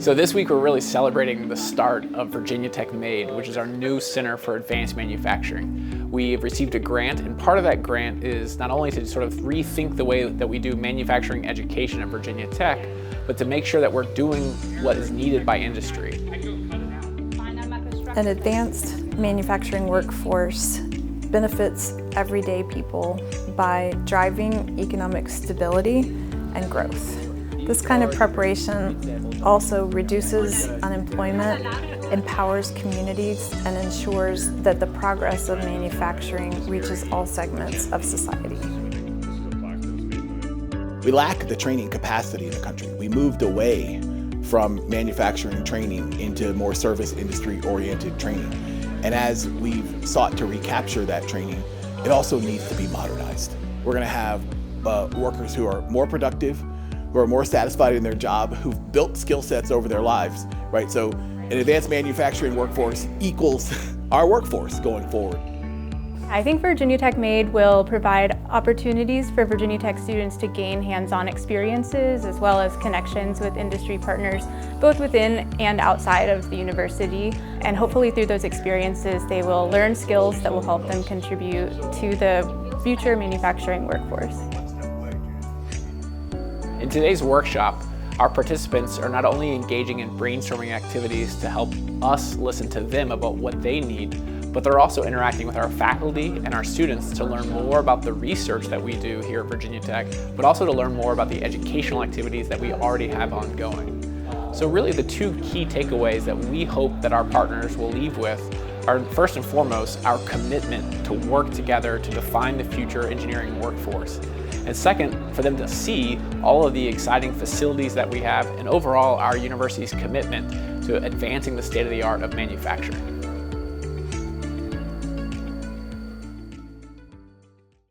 So this week we're really celebrating the start of Virginia Tech Made, which is our new Center for Advanced Manufacturing. We've received a grant, and part of that grant is not only to sort of rethink the way that we do manufacturing education at Virginia Tech, but to make sure that we're doing what is needed by industry. An advanced manufacturing workforce benefits everyday people by driving economic stability and growth. This kind of preparation also reduces unemployment, empowers communities, and ensures that the progress of manufacturing reaches all segments of society. We lack the training capacity in the country. We moved away from manufacturing training into more service industry-oriented training. And as we've sought to recapture that training, it also needs to be modernized. We're going to have workers who are more productive, who are more satisfied in their job, who've built skill sets over their lives, right? So an advanced manufacturing workforce equals our workforce going forward. I think Virginia Tech Made will provide opportunities for Virginia Tech students to gain hands-on experiences as well as connections with industry partners, both within and outside of the university. And hopefully through those experiences, they will learn skills that will help them contribute to the future manufacturing workforce. In today's workshop, our participants are not only engaging in brainstorming activities to help us listen to them about what they need, but they're also interacting with our faculty and our students to learn more about the research that we do here at Virginia Tech, but also to learn more about the educational activities that we already have ongoing. So really the two key takeaways that we hope that our partners will leave with are, first and foremost, our commitment to work together to define the future engineering workforce. And second, for them to see all of the exciting facilities that we have and overall our university's commitment to advancing the state of the art of manufacturing.